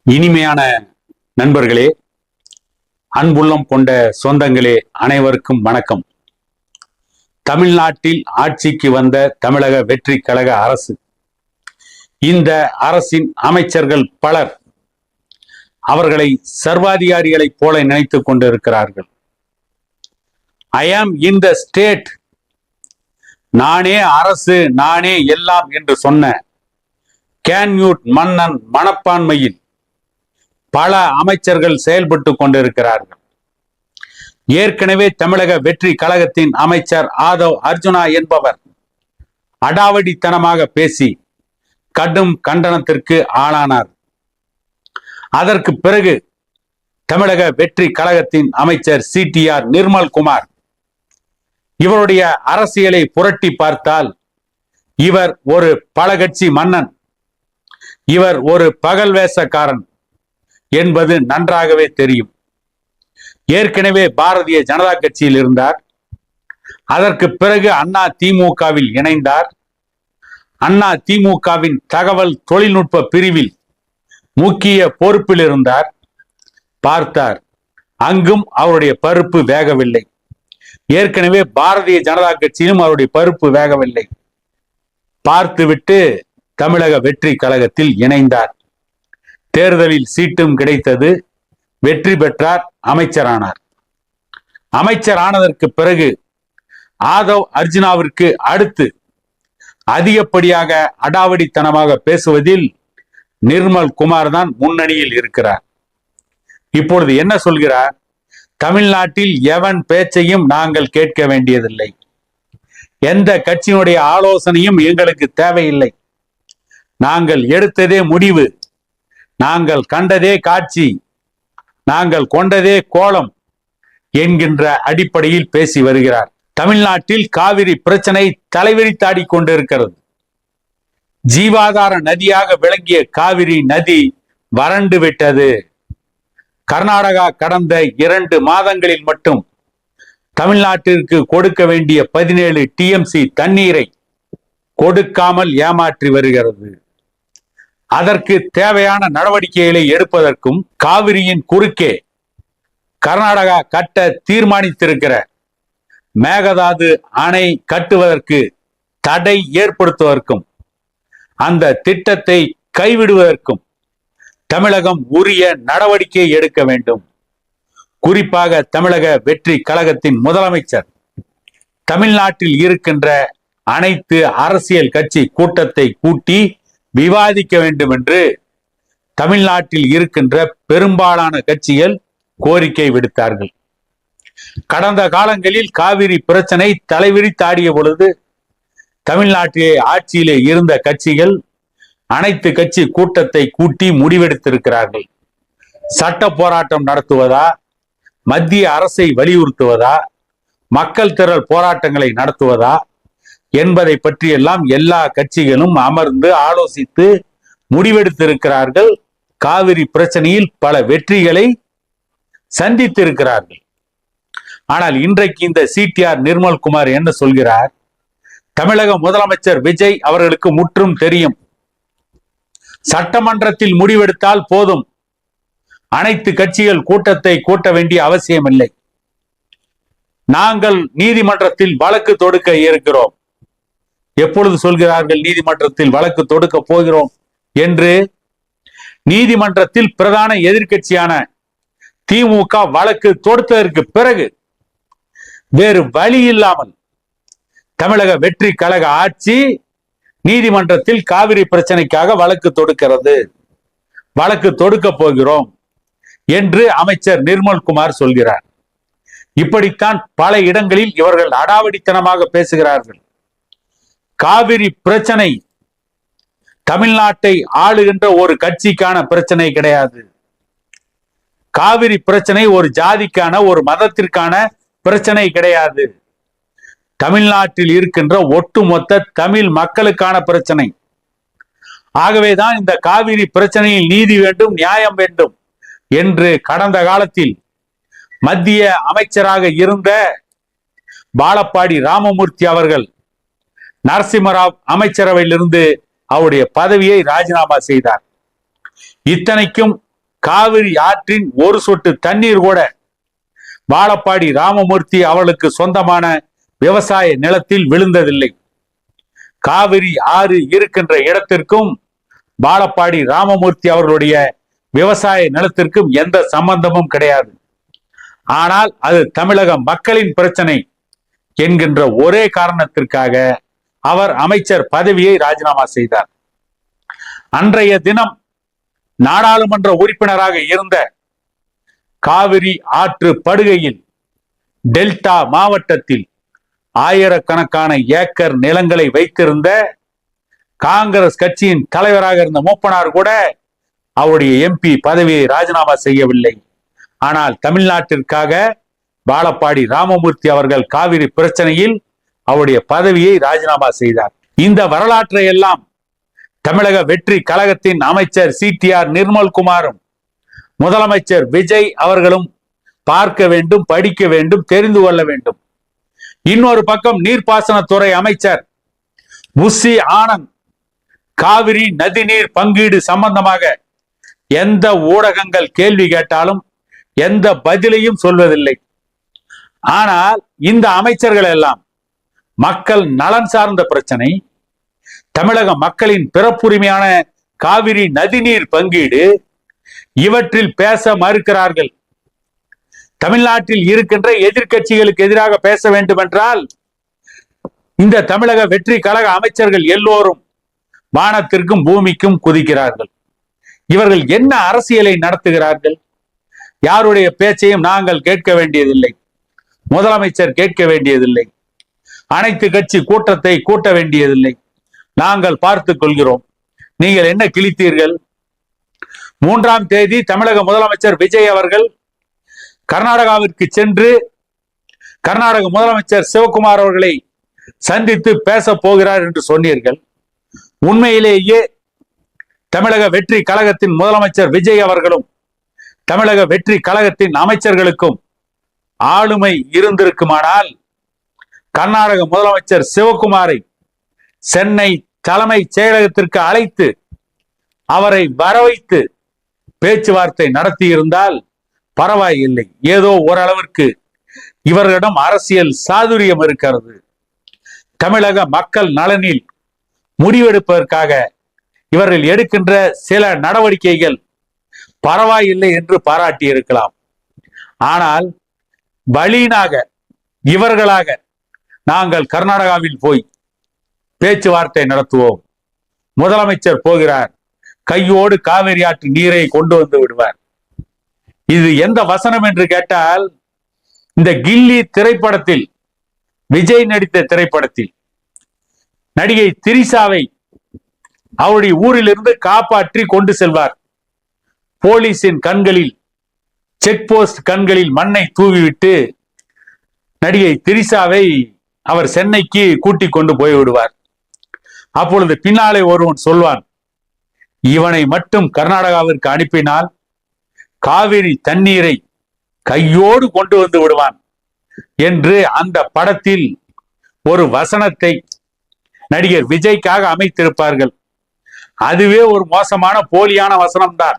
இனிமையான நண்பர்களே, அன்புள்ளம் கொண்ட சொந்தங்களே, அனைவருக்கும் வணக்கம். தமிழ்நாட்டில் ஆட்சிக்கு வந்த தமிழக வெற்றி கழக அரசு, இந்த அரசின் அமைச்சர்கள் பலர் அவர்களை சர்வாதிகாரிகளைப் போல நினைத்துக் கொண்டிருக்கிறார்கள். ஐ ஆம் இன் த ஸ்டேட், நானே அரசு நானே எல்லாம் என்று சொன்ன கேன்யூட் மன்னன் மனப்பான்மையில் பல அமைச்சர்கள் செயல்பட்டு கொண்டிருக்கிறார்கள். ஏற்கனவே தமிழக வெற்றி கழகத்தின் அமைச்சர் ஆதவ் அர்ஜுனா என்பவர் அடாவடித்தனமாக பேசி கடும் கண்டனத்திற்கு ஆளானார். அதற்கு பிறகு தமிழக வெற்றி கழகத்தின் அமைச்சர் சிடிஆர் நிர்மல்குமார், இவருடைய அரசியலை புரட்டி பார்த்தால் இவர் ஒரு பல கட்சி மன்னன், இவர் ஒரு பகல் வேஷக்காரன் என்பது நன்றாகவே தெரியும். ஏற்கனவே பாரதிய ஜனதா கட்சியில் இருந்தார். அதற்கு பிறகு அண்ணா திமுகவில் இணைந்தார். அண்ணா திமுகவின் தகவல் தொழில்நுட்ப பிரிவில் முக்கிய பொறுப்பில் இருந்தார். பார்த்தார், அங்கும் அவருடைய பருப்பு வேகவில்லை. ஏற்கனவே பாரதிய ஜனதா கட்சியிலும் அவருடைய பருப்பு வேகவில்லை. பார்த்துவிட்டு தமிழக வெற்றி கழகத்தில் இணைந்தார். தேர்தலில் சீட்டும் கிடைத்தது, வெற்றி பெற்றார், அமைச்சரானார். அமைச்சரானதற்கு பிறகு ஆதவ் அர்ஜுனாவிற்கு அடுத்து அதிகப்படியாக அடாவடித்தனமாக பேசுவதில் நிர்மல் குமார் தான் முன்னணியில் இருக்கிறார். இப்பொழுது என்ன சொல்கிறார்? தமிழ்நாட்டில் எவன் பேச்சையும் நாங்கள் கேட்க வேண்டியதில்லை, எந்த கட்சியினுடைய ஆலோசனையும் எங்களுக்கு தேவையில்லை, நாங்கள் எடுத்ததே முடிவு, நாங்கள் கண்டதே காட்சி, நாங்கள் கொண்டதே கோலம் என்கின்ற அடிப்படையில் பேசி வருகிறார். தமிழ்நாட்டில் காவிரி பிரச்சனை தலைவிரித்தாடி கொண்டிருக்கிறது. ஜீவாதார நதியாக விளங்கிய காவிரி நதி வறண்டு விட்டது. கர்நாடகா கடந்த 2 மாதங்களில் மட்டும் தமிழ்நாட்டிற்கு கொடுக்க வேண்டிய 17 டிஎம்சி தண்ணீரை கொடுக்காமல் ஏமாற்றி வருகிறது. அதற்கு தேவையான நடவடிக்கைகளை எடுப்பதற்கும் காவிரியின் குறுக்கே கர்நாடகா கட்ட தீர்மானித்திருக்கிற மேகதாது அணை கட்டுவதற்கு தடை ஏற்படுத்துவதற்கும் அந்த திட்டத்தை கைவிடுவதற்கும் தமிழகம் உரிய நடவடிக்கை எடுக்க வேண்டும். குறிப்பாக தமிழக வெற்றி கழகத்தின் முதலமைச்சர் தமிழ்நாட்டில் இருக்கின்ற அனைத்து அரசியல் கட்சி கூட்டத்தை கூட்டி விவாதிக்க வேண்டும் என்று தமிழ்நாட்டில் இருக்கின்ற பெரும்பாலான கட்சிகள் கோரிக்கை விடுத்தார்கள். கடந்த காலங்களில் காவிரி பிரச்சனை தலைவிரித்தாடிய பொழுது தமிழ்நாட்டிலே ஆட்சியிலே இருந்த கட்சிகள் அனைத்து கட்சி கூட்டத்தை கூட்டி முடிவெடுத்திருக்கிறார்கள். சட்ட போராட்டம் நடத்துவதா, மத்திய அரசை வலியுறுத்துவதா, மக்கள் திரள் போராட்டங்களை நடத்துவதா என்பதை பற்றியெல்லாம் எல்லா கட்சிகளும் அமர்ந்து ஆலோசித்து முடிவெடுத்திருக்கிறார்கள். காவிரி பிரச்சனையில் பல வெற்றிகளை சந்தித்திருக்கிறார்கள். ஆனால் இன்றைக்கு இந்த சிடிஆர் நிர்மல்குமார் என்ன சொல்கிறார்? தமிழக முதலமைச்சர் விஜய் அவர்களுக்கு முற்றும் தெரியும், சட்டமன்றத்தில் முடிவெடுத்தால் போதும், அனைத்து கட்சிகள் கூட்டத்தை கூட்ட வேண்டிய அவசியம் இல்லை, நாங்கள் நீதிமன்றத்தில் வழக்கு தொடுக்க இருக்கிறோம். எப்பொழுது சொல்கிறார்கள் நீதிமன்றத்தில் வழக்கு தொடுக்க போகிறோம் என்று? நீதிமன்றத்தில் பிரதான எதிர்க்கட்சியான திமுக வழக்கு தொடுத்ததற்கு பிறகு வேறு வழி இல்லாமல் தமிழக வெற்றி கழக ஆட்சி நீதிமன்றத்தில் காவிரி பிரச்சனைக்காக வழக்கு தொடுக்கிறது, வழக்கு தொடுக்க போகிறோம் என்று அமைச்சர் நிர்மல்குமார் சொல்கிறார். இப்படித்தான் பல இடங்களில் இவர்கள் அடாவடித்தனமாக பேசுகிறார்கள். காவிரி பிரச்சனை தமிழ்நாட்டை ஆளுகின்ற ஒரு கட்சிக்கான பிரச்சனை கிடையாது. காவிரி பிரச்சனை ஒரு ஜாதிக்கான, ஒரு மதத்திற்கான பிரச்சனை கிடையாது. தமிழ்நாட்டில் இருக்கின்ற ஒட்டுமொத்த தமிழ் மக்களுக்கான பிரச்சனை. ஆகவேதான் இந்த காவிரி பிரச்சனையில் நீதி வேண்டும், நியாயம் வேண்டும் என்று கடந்த காலத்தில் மத்திய அமைச்சராக இருந்த பாலப்பாடி ராமமூர்த்தி அவர்கள் நரசிம்மராவ் அமைச்சரவையிலிருந்து அவருடைய பதவியை ராஜினாமா செய்தார். இத்தனைக்கும் காவிரி ஆற்றின் ஒரு சொட்டு தண்ணீர் கூட வாழப்பாடி ராமமூர்த்தி அவர்களுக்கு சொந்தமான விவசாய நிலத்தில் விழுந்ததில்லை. காவிரி ஆறு இருக்கின்ற இடத்திற்கும் வாழப்பாடி ராமமூர்த்தி அவர்களுடைய விவசாய நிலத்திற்கும் எந்த சம்பந்தமும் கிடையாது. ஆனால் அது தமிழக மக்களின் பிரச்சனை என்கின்ற ஒரே காரணத்திற்காக அவர் அமைச்சர் பதவியை ராஜினாமா செய்தார். அன்றைய தினம் நாடாளுமன்ற உறுப்பினராக இருந்த காவிரி ஆற்று படுகையில் டெல்டா மாவட்டத்தில் ஆயிரக்கணக்கான ஏக்கர் நிலங்களை வைத்திருந்த காங்கிரஸ் கட்சியின் தலைவராக இருந்த மூப்பனார் கூட அவருடைய எம்பி பதவியை ராஜினாமா செய்யவில்லை. ஆனால் தமிழ்நாட்டிற்காக வாழப்பாடி ராமமூர்த்தி அவர்கள் காவிரி பிரச்சனையில் அவருடைய பதவியை ராஜினாமா செய்தார். இந்த வரலாற்றை எல்லாம் தமிழக வெற்றி கழகத்தின் அமைச்சர் CTR நிர்மல்குமாரும் முதலமைச்சர் விஜய் அவர்களும் பார்க்க வேண்டும், படிக்க வேண்டும், தெரிந்து கொள்ள வேண்டும். இன்னொரு பக்கம் நீர்ப்பாசனத்துறை அமைச்சர் புஷி ஆனந்த் காவிரி நதிநீர் பங்கீடு சம்பந்தமாக எந்த ஊடகங்கள் கேள்வி கேட்டாலும் எந்த பதிலையும் சொல்வதில்லை. ஆனால் இந்த அமைச்சர்கள் எல்லாம் மக்கள் நலன் சார்ந்த பிரச்சனை, தமிழக மக்களின் பிறப்புரிமையான காவிரி நதிநீர் பங்கீடு, இவற்றில் பேச மறுக்கிறார்கள். தமிழ்நாட்டில் இருக்கின்ற எதிர்க்கட்சிகளுக்கு எதிராக பேச வேண்டும் என்றால் இந்த தமிழக வெற்றி கழக அமைச்சர்கள் எல்லோரும் வானத்திற்கும் பூமிக்கும் குதிக்கிறார்கள். இவர்கள் என்ன அரசியலை நடத்துகிறார்கள்? யாருடைய பேச்சையும் நாங்கள் கேட்க வேண்டியதில்லை, முதலமைச்சர் கேட்க வேண்டியதில்லை, அனைத்து கட்சி கூட்டத்தை கூட்ட வேண்டியதில்லை. நாங்கள் பார்த்துக் கொள்கிறோம். நீங்கள் என்ன கிழித்தீர்கள்? 3ஆம் தேதி தமிழக முதலமைச்சர் விஜய் அவர்கள் கர்நாடகாவிற்கு சென்று கர்நாடக முதலமைச்சர் சிவகுமார் அவர்களை சந்தித்து பேச போகிறார் என்று சொன்னீர்கள். உண்மையிலேயே தமிழக வெற்றி கழகத்தின் முதலமைச்சர் விஜய் அவர்களும் தமிழக வெற்றி கழகத்தின் அமைச்சர்களுக்கும் ஆளுமை இருந்திருக்குமானால் கர்நாடக முதலமைச்சர் சிவகுமாரை சென்னை தலைமை செயலகத்திற்கு அழைத்து அவரை வரவைத்து பேச்சுவார்த்தை நடத்தியிருந்தால் பரவாயில்லை. ஏதோ ஓரளவிற்கு இவர்களிடம் அரசியல் சாதுரியம் இருக்கிறது. தமிழக மக்கள் நலனில் முடிவெடுப்பதற்காக இவர்கள் எடுக்கின்ற சில நடவடிக்கைகள் பரவாயில்லை என்று பாராட்டி இருக்கலாம். ஆனால் பலீனாக இவர்களாக நாங்கள் கர்நாடகாவில் போய் பேச்சுவார்த்தை நடத்துவோம், முதலமைச்சர் போகிறார், கையோடு காவிரி ஆற்று நீரை கொண்டு வந்து விடுவார். இது எந்த வசனம் என்று கேட்டால், இந்த கில்லி திரைப்படத்தில் விஜய் நடித்த திரைப்படத்தில் நடிகை திரிசாவை அவருடைய ஊரிலிருந்து காப்பாற்றி கொண்டு செல்வார். போலீசின் கண்களில், செக் போஸ்ட் கண்களில் மண்ணை தூவிவிட்டு நடிகை திரிசாவை அவர் சென்னைக்கு கூட்டிக் கொண்டு போய் விடுவார். அப்பொழுது பின்னாலே ஒருவன் சொல்வான், இவனை மட்டும் கர்நாடகாவிற்கு அனுப்பினால் காவிரி தண்ணீரை கையோடு கொண்டு வந்து விடுவான் என்று அந்த படத்தில் ஒரு வசனத்தை நடிகர் விஜய்க்காக அமைத்திருப்பார்கள். அதுவே ஒரு மோசமான போலியான வசனம்தான்.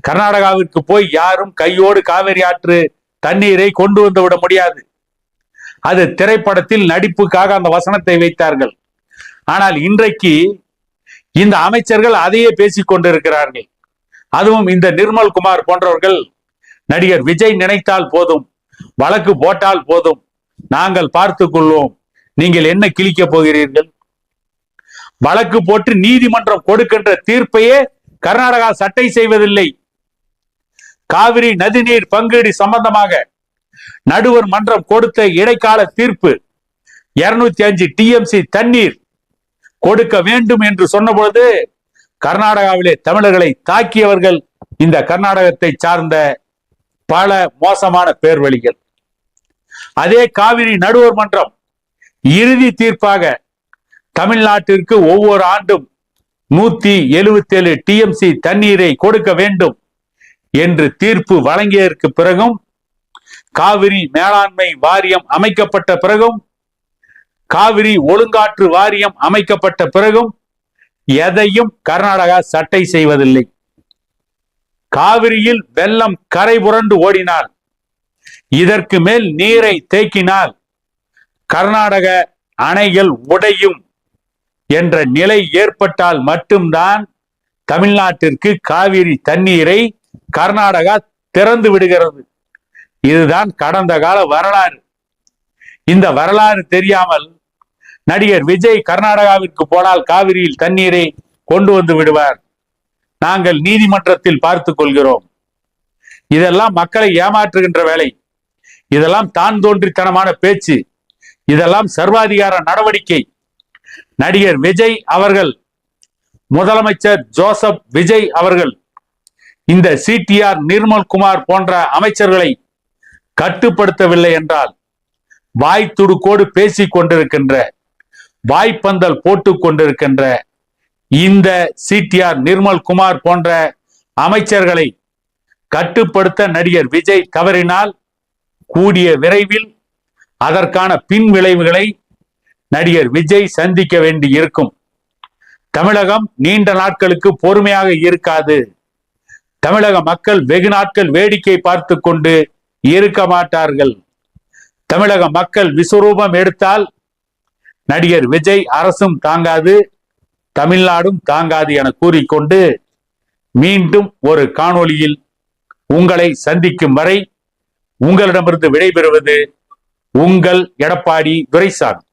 கர்நாடகாவிற்கு போய் யாரும் கையோடு காவிரி ஆற்று தண்ணீரை கொண்டு வந்து விட முடியாது. அது திரைப்படத்தில் நடிப்புக்காக அந்த வசனத்தை வைத்தார்கள். ஆனால் இன்றைக்கு இந்த அமைச்சர்கள் அதையே பேசிக் கொண்டிருக்கிறார்கள். அதுவும் இந்த நிர்மல்குமார் போன்றவர்கள் நடிகர் விஜய் நினைத்தால் போதும், வழக்கு போட்டால் போதும், நாங்கள் பார்த்துக் கொள்வோம், நீங்கள் என்ன கிழிக்க போகிறீர்கள்? வழக்கு போட்டு நீதிமன்றம் கொடுக்கின்ற தீர்ப்பையே கர்நாடகா சட்டை செய்வதில்லை. காவிரி நதிநீர் பங்கீடு சம்பந்தமாக நடுவர் மன்றம் கொடுத்த இடைக்கால தீர்ப்பு 205 TMC தண்ணீர் கொடுக்க வேண்டும் என்று சொன்னபொழுது கர்நாடகாவிலே தமிழர்களை தாக்கியவர்கள் இந்த கர்நாடகத்தை சார்ந்த பல மோசமான பேர்வழிகள். அதே காவிரி நடுவர் மன்றம் இறுதி தீர்ப்பாக தமிழ்நாட்டிற்கு ஒவ்வொரு ஆண்டும் 177 TMC தண்ணீரை கொடுக்க வேண்டும் என்று தீர்ப்பு வழங்கியதற்கு பிறகும், காவிரி மேலாண்மை வாரியம் அமைக்கப்பட்ட பிறகும், காவிரி ஒழுங்காற்று வாரியம் அமைக்கப்பட்ட பிறகும் எதையும் கர்நாடகா சட்டை செய்வதில்லை. காவிரியில் வெள்ளம் கரை புரண்டு ஓடினால், இதற்கு மேல் நீரை தேக்கினால் கர்நாடக அணைகள் உடையும் என்ற நிலை ஏற்பட்டால் மட்டும்தான் தமிழ்நாட்டிற்கு காவிரி தண்ணீரை கர்நாடகா திறந்து விடுகிறது. இதுதான் கடந்த கால வரலாறு. இந்த வரலாறு தெரியாமல் நடிகர் விஜய் கர்நாடகாவிற்கு போனால் காவிரியில் தண்ணீரை கொண்டு வந்து விடுவார், நாங்கள் நீதிமன்றத்தில் பார்த்துக் கொள்கிறோம். இதெல்லாம் மக்களை ஏமாற்றுகின்ற வேலை. இதெல்லாம் தான் தோன்றித்தனமான பேச்சு. இதெல்லாம் சர்வாதிகார நடவடிக்கை. நடிகர் விஜய் அவர்கள், முதலமைச்சர் ஜோசப் விஜய் அவர்கள் இந்த சிடிஆர் நிர்மல்குமார் போன்ற அமைச்சர்களை கட்டுப்படுத்தவில்லை என்றால், வாய் துடுக்கோடு பேசிக் கொண்டிருக்கின்ற, வாய்ப்பந்தல் போட்டுக் கொண்டிருக்கின்ற இந்த சிடிஆர் நிர்மல்குமார் போன்ற அமைச்சர்களை கட்டுப்படுத்த நடிகர் விஜய் தவறினால் கூடிய விரைவில் அதற்கான பின் விளைவுகளை நடிகர் விஜய் சந்திக்க வேண்டி இருக்கும். தமிழகம் நீண்ட நாட்களுக்கு பொறுமையாக இருக்காது. தமிழக மக்கள் வெகு நாட்கள் வேடிக்கை பார்த்து கொண்டு இருக்க மாட்டார்கள். தமிழக மக்கள் விஸ்வரூபம் எடுத்தால் நடிகர் விஜய் அரசும் தாங்காது, தமிழ்நாடும் தாங்காது என கூறிக்கொண்டு மீண்டும் ஒரு காணொளியில் உங்களை சந்திக்கும் வரை உங்களிடமிருந்து விடைபெறுவது உங்கள் எடப்பாடி துரைசாமி.